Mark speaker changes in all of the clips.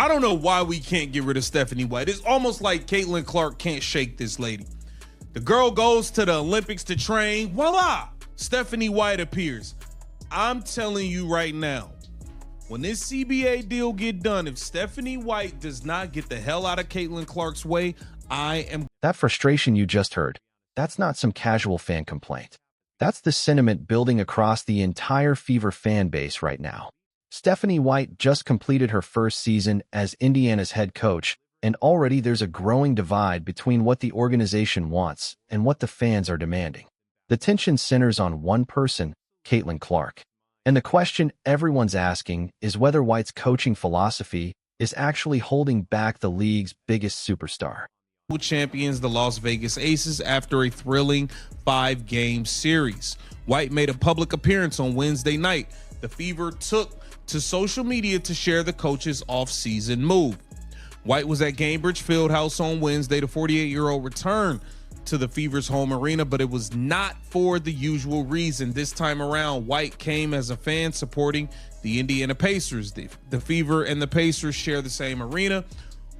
Speaker 1: I don't know why we can't get rid of Stephanie White. It's almost like Caitlin Clark can't shake this lady. The girl goes to the Olympics to train. Voila! Stephanie White appears. I'm telling you right now, when this CBA deal get done, if Stephanie White does not get the hell out of Caitlin Clark's way, I am...
Speaker 2: That frustration you just heard, that's not some casual fan complaint. That's the sentiment building across the entire Fever fan base right now. Stephanie White just completed her first season as Indiana's head coach, and already there's a growing divide between what the organization wants and what the fans are demanding. The tension centers on one person, Caitlin Clark. And the question everyone's asking is whether White's coaching philosophy is actually holding back the league's biggest superstar.
Speaker 1: Champions the Las Vegas Aces after a thrilling 5-game series. White made a public appearance on Wednesday night. The Fever took to social media to share the coach's off-season move. White was at Gainbridge Fieldhouse on Wednesday. The 48-year-old returned to the Fever's home arena, but it was not for the usual reason. This time around, White came as a fan supporting the Indiana Pacers. The Fever and the Pacers share the same arena.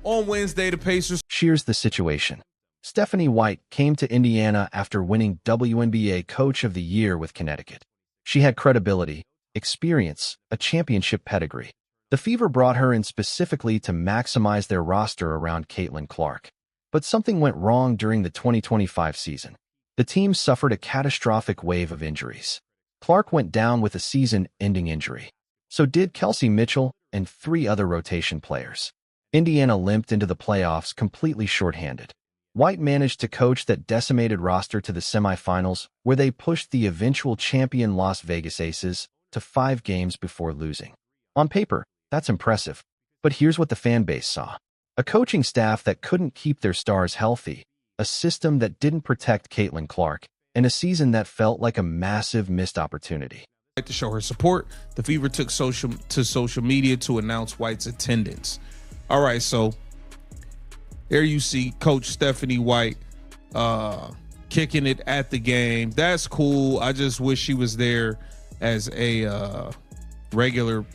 Speaker 1: On Wednesday, the Pacers...
Speaker 2: Here's the situation. Stephanie White came to Indiana after winning WNBA Coach of the Year with Connecticut. She had credibility, experience, a championship pedigree. The Fever brought her in specifically to maximize their roster around Caitlin Clark. But something went wrong during the 2025 season. The team suffered a catastrophic wave of injuries. Clark went down with a season-ending injury. So did Kelsey Mitchell and 3 other rotation players. Indiana limped into the playoffs completely shorthanded. White managed to coach that decimated roster to the semifinals, where they pushed the eventual champion Las Vegas Aces to 5 games before losing. On paper, that's impressive. But here's what the fan base saw. A coaching staff that couldn't keep their stars healthy, a system that didn't protect Caitlin Clark, and a season that felt like a massive missed opportunity.
Speaker 1: To show her support, the Fever took to social media to announce White's attendance. All right, so there you see Coach Stephanie White kicking it at the game. That's cool. I just wish she was there as a regular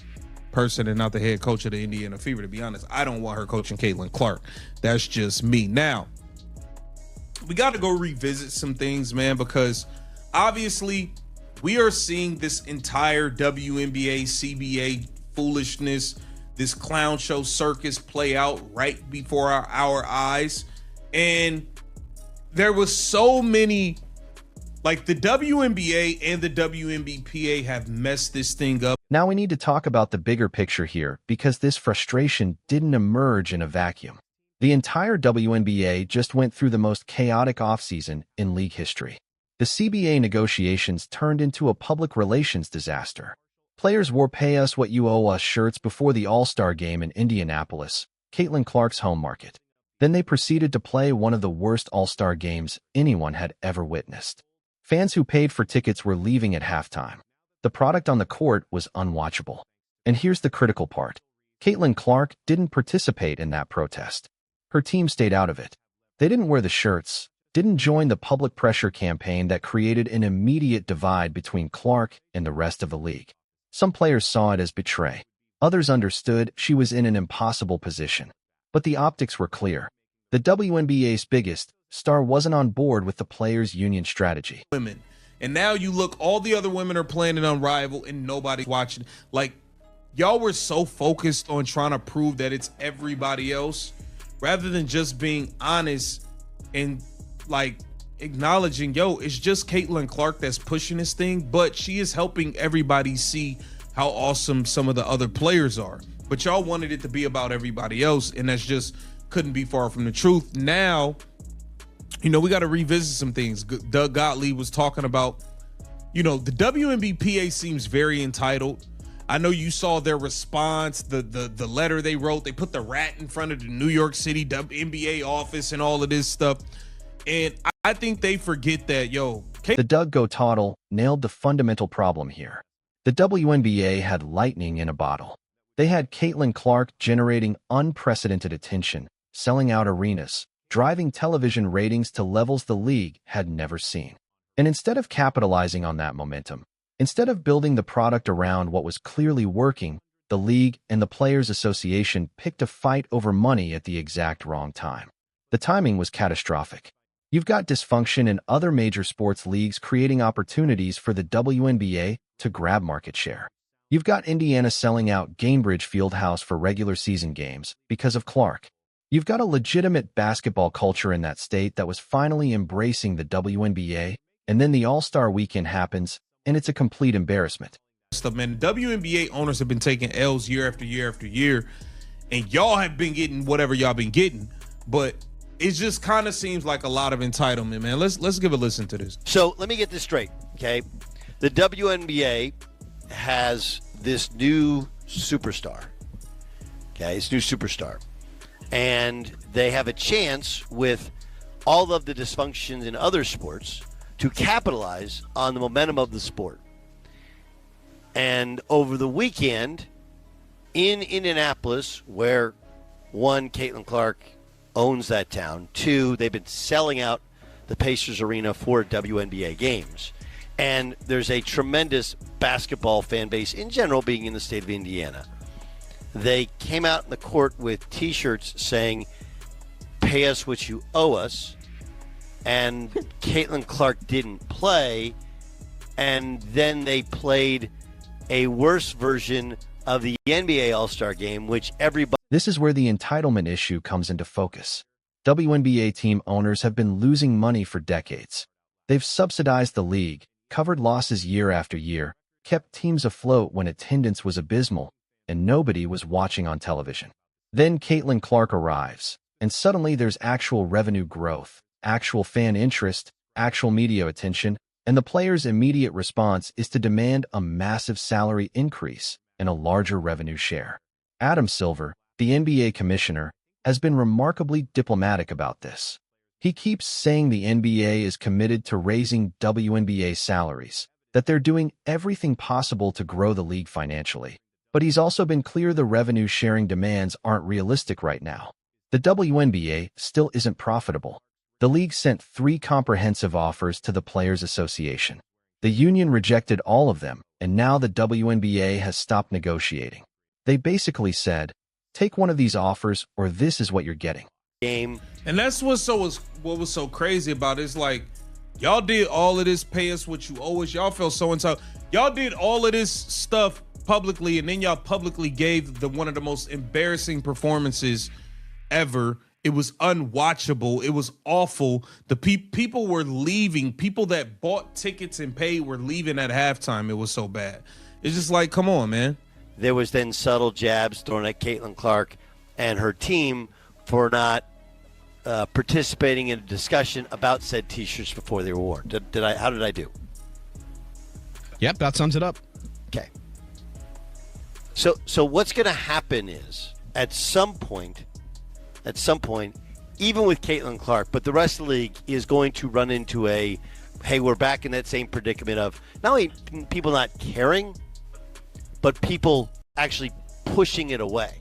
Speaker 1: person and not the head coach of the Indiana Fever. To be honest, I don't want her coaching Caitlin Clark. That's just me. Now, we got to go revisit some things, man, because obviously we are seeing this entire WNBA, CBA foolishness, this clown show circus play out right before our eyes. And there was so many, like the WNBA and the WNBPA have messed this thing up.
Speaker 2: Now we need to talk about the bigger picture here, because this frustration didn't emerge in a vacuum. The entire WNBA just went through the most chaotic offseason in league history. The CBA negotiations turned into a public relations disaster. Players wore "pay us what you owe us" shirts before the All-Star game in Indianapolis, Caitlin Clark's home market. Then they proceeded to play one of the worst All-Star games anyone had ever witnessed. Fans who paid for tickets were leaving at halftime. The product on the court was unwatchable. And here's the critical part. Caitlin Clark didn't participate in that protest. Her team stayed out of it. They didn't wear the shirts, didn't join the public pressure campaign that created an immediate divide between Clark and the rest of the league. Some players saw it as betray. Others understood she was in an impossible position. But the optics were clear. The WNBA's biggest star wasn't on board with the players' union strategy.
Speaker 1: Women. And now you look, all the other women are playing an Unrivaled and nobody's watching. Like, y'all were so focused on trying to prove that it's everybody else rather than just being honest and like acknowledging, yo, it's just Caitlin Clark that's pushing this thing, but she is helping everybody see how awesome some of the other players are. But y'all wanted it to be about everybody else, and that's just couldn't be far from the truth. Now, you know, we got to revisit some things. Doug Gottlieb was talking about, you know, the WNBPA seems very entitled. I know you saw their response, the letter they wrote. They put the rat in front of the New York City NBA office and all of this stuff. And I think they forget that, yo.
Speaker 2: The Doug Gottlieb nailed the fundamental problem here. The WNBA had lightning in a bottle. They had Caitlin Clark generating unprecedented attention, selling out arenas, driving television ratings to levels the league had never seen. And instead of capitalizing on that momentum, instead of building the product around what was clearly working, the league and the Players Association picked a fight over money at the exact wrong time. The timing was catastrophic. You've got dysfunction in other major sports leagues creating opportunities for the WNBA to grab market share. You've got Indiana selling out Gainbridge Fieldhouse for regular season games because of Clark. You've got a legitimate basketball culture in that state that was finally embracing the WNBA, and then the All-Star Weekend happens, and it's a complete embarrassment.
Speaker 1: Stuff, man. WNBA owners have been taking L's year after year after year, and y'all have been getting whatever y'all been getting, but it just kind of seems like a lot of entitlement, man. Let's give a listen to this.
Speaker 3: So let me get this straight, okay? The WNBA has this new superstar, okay? It's new superstar. And they have a chance with all of the dysfunctions in other sports to capitalize on the momentum of the sport. And over the weekend in Indianapolis, where one, Caitlin Clark owns that town, two, they've been selling out the Pacers Arena for WNBA games. And there's a tremendous basketball fan base in general being in the state of Indiana. They came out in the court with T-shirts saying, "Pay us what you owe us," and Caitlin Clark didn't play, and then they played a worse version of the NBA All-Star Game, which everybody...
Speaker 2: This is where the entitlement issue comes into focus. WNBA team owners have been losing money for decades. They've subsidized the league, covered losses year after year, kept teams afloat when attendance was abysmal, and nobody was watching on television. Then Caitlin Clark arrives, and suddenly there's actual revenue growth, actual fan interest, actual media attention, and the players' immediate response is to demand a massive salary increase and a larger revenue share. Adam Silver, the NBA commissioner, has been remarkably diplomatic about this. He keeps saying the NBA is committed to raising WNBA salaries, that they're doing everything possible to grow the league financially. But he's also been clear the revenue-sharing demands aren't realistic right now. The WNBA still isn't profitable. The league sent 3 comprehensive offers to the Players Association. The union rejected all of them, and now the WNBA has stopped negotiating. They basically said, take one of these offers or this is what you're getting.
Speaker 3: Game.
Speaker 1: And that's what was so crazy about it. It's like, y'all did all of this, pay us what you owe us. Y'all felt so entitled. Y'all did all of this stuff publicly, and then y'all publicly gave one of the most embarrassing performances ever. It was unwatchable. It was awful. The people were leaving. People that bought tickets and paid were leaving at halftime. It was so bad. It's just like, come on, man.
Speaker 3: There was then subtle jabs thrown at Caitlin Clark and her team for not participating in a discussion about said T-shirts before they were worn. How did I do?
Speaker 4: Yep, that sums it up.
Speaker 3: Okay. So what's going to happen is at some point, even with Caitlin Clark, but the rest of the league is going to run into hey, we're back in that same predicament of not only people not caring, but people actually pushing it away.